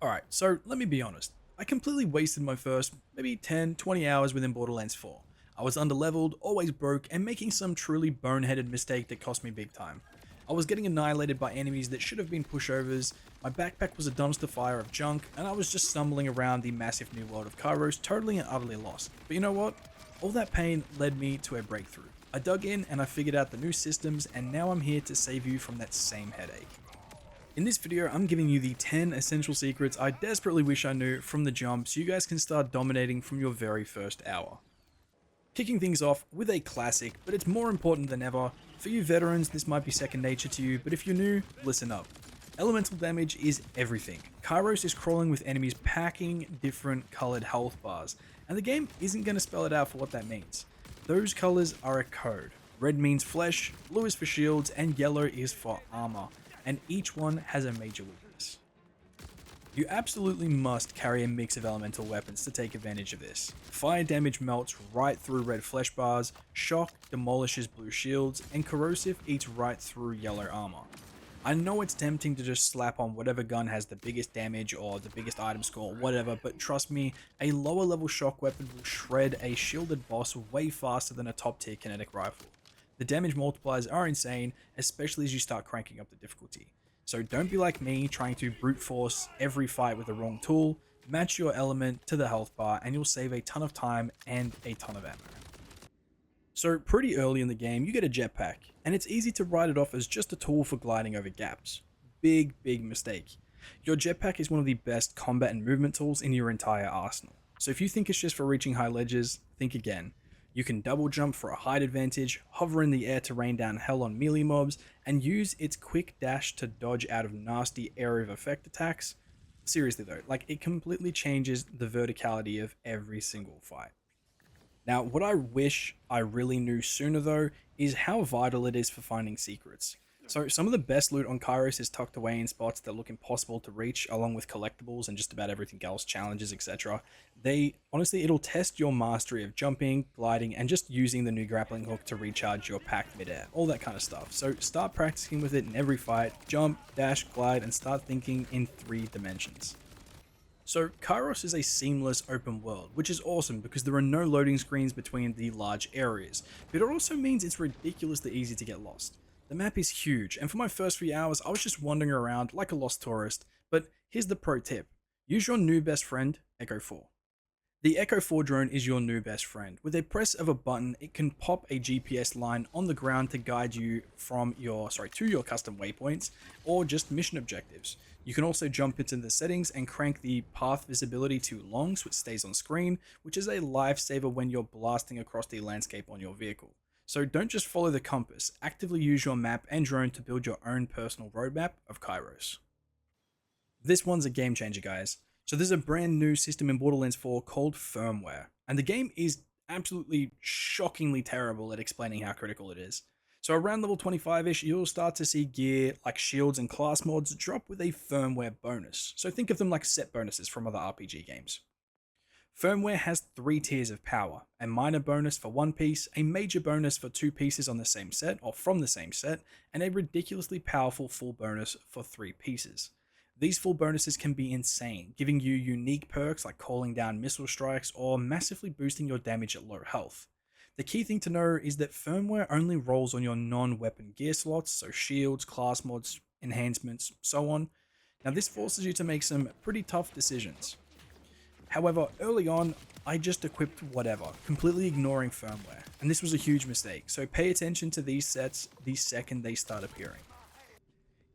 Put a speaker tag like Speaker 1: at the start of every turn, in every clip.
Speaker 1: Alright, so let me be honest. I completely wasted my first maybe 10, 20 hours within Borderlands 4. I was underleveled, always broke, and making some truly boneheaded mistake that cost me big time. I was getting annihilated by enemies that should have been pushovers, my backpack was a dumpster fire of junk, and I was just stumbling around the massive new world of Kairos, totally and utterly lost. But you know what? All that pain led me to a breakthrough. I dug in and I figured out the new systems, and now I'm here to save you from that same headache. In this video, I'm giving you the 10 essential secrets I desperately wish I knew from the jump so you guys can start dominating from your very first hour. Kicking things off with a classic, but it's more important than ever. For you veterans, this might be second nature to you, but if you're new, listen up. Elemental damage is everything. Kairos is crawling with enemies packing different colored health bars, and the game isn't going to spell it out for what that means. Those colors are a code. Red means flesh, blue is for shields, and yellow is for armor, and each one has a major weakness. You absolutely must carry a mix of elemental weapons to take advantage of this. Fire damage melts right through red flesh bars, shock demolishes blue shields, and corrosive eats right through yellow armor. I know it's tempting to just slap on whatever gun has the biggest damage or the biggest item score or whatever, but trust me, a lower level shock weapon will shred a shielded boss way faster than a top tier kinetic rifle. The damage multipliers are insane, especially as you start cranking up the difficulty. So don't be like me trying to brute force every fight with the wrong tool, match your element to the health bar and you'll save a ton of time and a ton of ammo. So pretty early in the game you get a jetpack, and it's easy to write it off as just a tool for gliding over gaps. Big mistake. Your jetpack is one of the best combat and movement tools in your entire arsenal. So if you think it's just for reaching high ledges, think again. You can double jump for a height advantage, hover in the air to rain down hell on melee mobs, and use its quick dash to dodge out of nasty area of effect attacks. Seriously though, like it completely changes the verticality of every single fight. Now, what I wish I really knew sooner though, is how vital it is for finding secrets. So some of the best loot on Kairos is tucked away in spots that look impossible to reach, along with collectibles and just about everything else, challenges, etc. Honestly, it'll test your mastery of jumping, gliding, and just using the new grappling hook to recharge your pack midair, all that kind of stuff. So start practicing with it in every fight, jump, dash, glide, and start thinking in 3 dimensions. So Kairos is a seamless open world, which is awesome because there are no loading screens between the large areas, but it also means it's ridiculously easy to get lost. The map is huge, and for my first few hours I was just wandering around like a lost tourist, but here's the pro tip. Use your new best friend, Echo 4. The Echo 4 drone is your new best friend. With a press of a button, it can pop a GPS line on the ground to guide you to your custom waypoints or just mission objectives. You can also jump into the settings and crank the path visibility to long so it stays on screen, which is a lifesaver when you're blasting across the landscape on your vehicle. So don't just follow the compass, actively use your map and drone to build your own personal roadmap of Kairos. This one's a game changer, guys. So there's a brand new system in Borderlands 4 called Firmware, and the game is absolutely shockingly terrible at explaining how critical it is. So around level 25ish, you'll start to see gear like shields and class mods drop with a firmware bonus. So think of them like set bonuses from other RPG games. Firmware has 3 tiers of power: a minor bonus for 1 piece, a major bonus for 2 pieces on the same set or from the same set, and a ridiculously powerful full bonus for 3 pieces. These full bonuses can be insane, giving you unique perks like calling down missile strikes or massively boosting your damage at low health. The key thing to know is that firmware only rolls on your non-weapon gear slots, so shields, class mods, enhancements, so on. Now this forces you to make some pretty tough decisions. However, early on, I just equipped whatever, completely ignoring firmware, and this was a huge mistake, so pay attention to these sets the second they start appearing.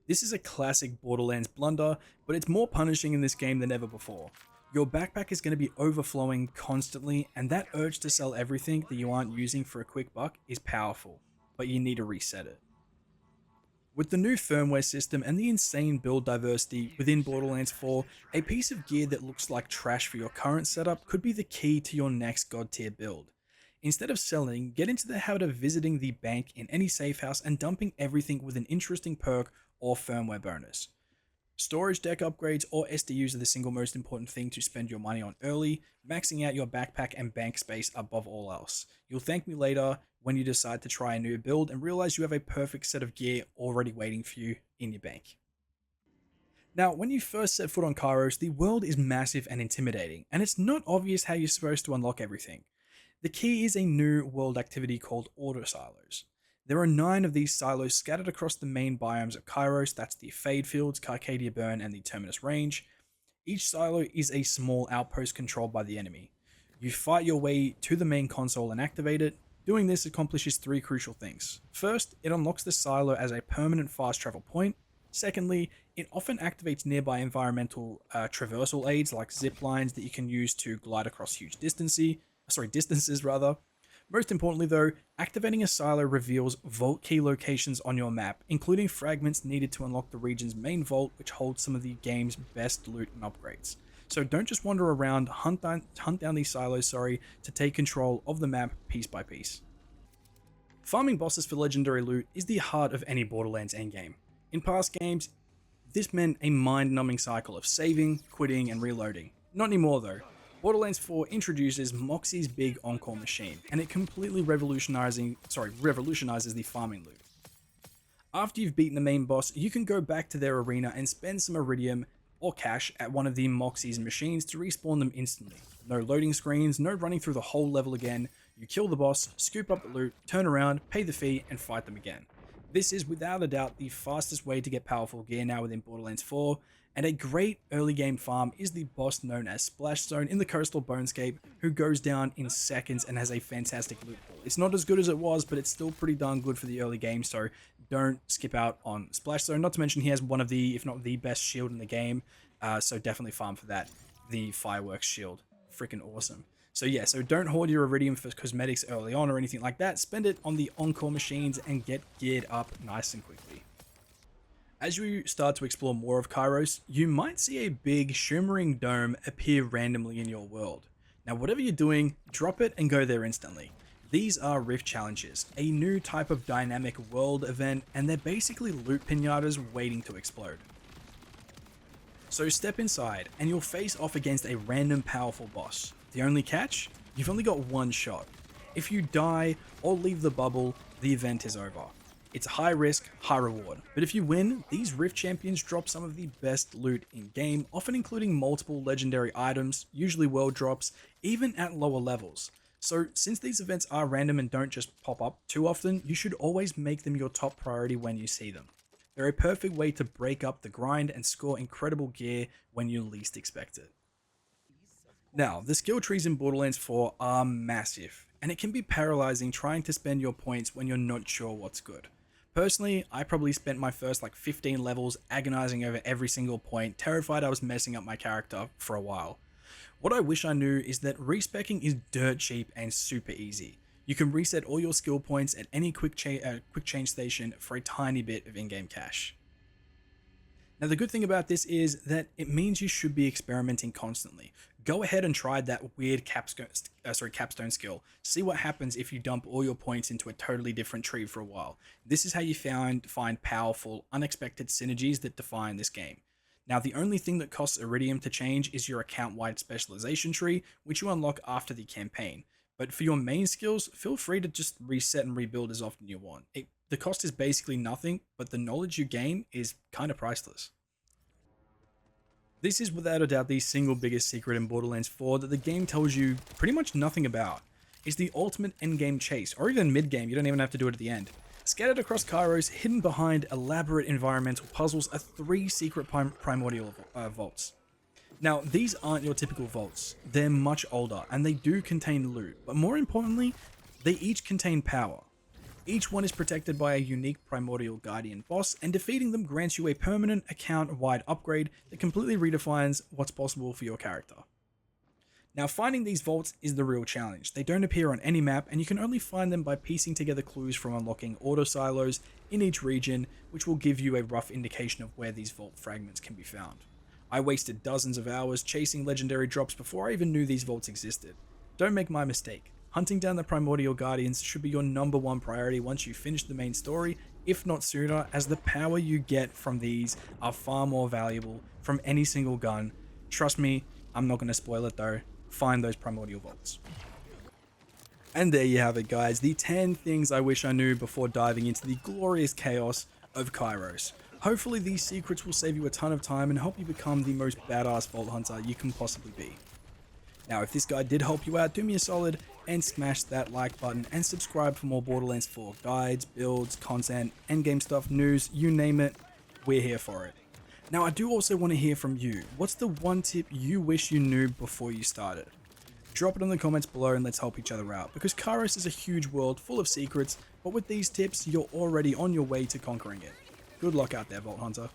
Speaker 1: This is a classic Borderlands blunder, but it's more punishing in this game than ever before. Your backpack is going to be overflowing constantly, and that urge to sell everything that you aren't using for a quick buck is powerful, but you need to reset it. With the new firmware system and the insane build diversity within Borderlands 4, a piece of gear that looks like trash for your current setup could be the key to your next god tier build. Instead of selling, get into the habit of visiting the bank in any safe house and dumping everything with an interesting perk or firmware bonus. Storage deck upgrades or SDUs are the single most important thing to spend your money on early, maxing out your backpack and bank space above all else. You'll thank me later when you decide to try a new build and realize you have a perfect set of gear already waiting for you in your bank. Now, when you first set foot on Kairos, the world is massive and intimidating, and it's not obvious how you're supposed to unlock everything. The key is a new world activity called Auto Silos. There are 9 of these silos scattered across the main biomes of Kairos, that's the Fade Fields, Carcadia Burn, and the Terminus Range. Each silo is a small outpost controlled by the enemy. You fight your way to the main console and activate it. Doing this accomplishes 3 crucial things. First, it unlocks the silo as a permanent fast travel point. Secondly, it often activates nearby environmental traversal aids like zip lines that you can use to glide across huge distances rather. Most importantly though, activating a silo reveals vault key locations on your map, including fragments needed to unlock the region's main vault, which holds some of the game's best loot and upgrades. So don't just wander around, hunt down these silos, to take control of the map piece by piece. Farming bosses for legendary loot is the heart of any Borderlands endgame. In past games, this meant a mind-numbing cycle of saving, quitting, and reloading. Not anymore though. Borderlands 4 introduces Moxxi's big Encore machine, and it completely revolutionizes the farming loop. After you've beaten the main boss, you can go back to their arena and spend some Iridium or cash at one of the Moxxi's machines to respawn them instantly. No loading screens, no running through the whole level again. You kill the boss, scoop up the loot, turn around, pay the fee, and fight them again. This is without a doubt the fastest way to get powerful gear now within Borderlands 4, and a great early game farm is the boss known as Splashstone in the Coastal Bonescape, who goes down in seconds and has a fantastic loot pool. It's not as good as it was, but it's still pretty darn good for the early game, so don't skip out on Splashstone. Not to mention he has one of the, if not the best shield in the game, so definitely farm for that. The Fireworks shield. Freaking awesome. So yeah, so don't hoard your Iridium for cosmetics early on or anything like that. Spend it on the Encore machines and get geared up nice and quickly. As you start to explore more of Kairos, you might see a big shimmering dome appear randomly in your world. Now whatever you're doing, drop it and go there instantly. These are Rift Challenges, a new type of dynamic world event, and they're basically loot pinatas waiting to explode. So step inside and you'll face off against a random powerful boss. The only catch? You've only got one shot. If you die or leave the bubble, the event is over. It's high risk, high reward. But if you win, these Rift Champions drop some of the best loot in game, often including multiple legendary items, usually world drops, even at lower levels. So since these events are random and don't just pop up too often, you should always make them your top priority when you see them. They're a perfect way to break up the grind and score incredible gear when you least expect it. Now, the skill trees in Borderlands 4 are massive, and it can be paralyzing trying to spend your points when you're not sure what's good. Personally, I probably spent my first 15 levels agonizing over every single point, terrified I was messing up my character for a while. What I wish I knew is that respecking is dirt cheap and super easy. You can reset all your skill points at any quick change station for a tiny bit of in-game cash. Now the good thing about this is that it means you should be experimenting constantly. Go ahead and try that weird capstone skill. See what happens if you dump all your points into a totally different tree for a while. This is how you find powerful, unexpected synergies that define this game. Now the only thing that costs Iridium to change is your account-wide specialization tree, which you unlock after the campaign. But for your main skills, feel free to just reset and rebuild as often you want. The cost is basically nothing, but the knowledge you gain is kind of priceless. This is without a doubt the single biggest secret in Borderlands 4 that the game tells you pretty much nothing about. It's the ultimate endgame chase, or even mid-game, you don't even have to do it at the end. Scattered across Kairos, hidden behind elaborate environmental puzzles, are 3 secret Primordial Vaults. Now, these aren't your typical vaults. They're much older, and they do contain loot, but more importantly, they each contain power. Each one is protected by a unique Primordial Guardian boss, and defeating them grants you a permanent account-wide upgrade that completely redefines what's possible for your character. Now, finding these vaults is the real challenge. They don't appear on any map, and you can only find them by piecing together clues from unlocking auto silos in each region, which will give you a rough indication of where these vault fragments can be found. I wasted dozens of hours chasing legendary drops before I even knew these vaults existed. Don't make my mistake. Hunting down the Primordial Guardians should be your #1 priority once you finish the main story, if not sooner, as the power you get from these are far more valuable from any single gun. Trust me, I'm not going to spoil it though. Find those Primordial Vaults. And there you have it, guys, the 10 things I wish I knew before diving into the glorious chaos of Kairos. Hopefully these secrets will save you a ton of time and help you become the most badass Vault Hunter you can possibly be. Now if this guide did help you out, do me a solid and smash that like button and subscribe for more Borderlands 4 guides, builds, content, endgame stuff, news, you name it, we're here for it. Now I do also want to hear from you. What's the one tip you wish you knew before you started? Drop it in the comments below and let's help each other out, because Kairos is a huge world full of secrets, but with these tips you're already on your way to conquering it. Good luck out there, Vault Hunter.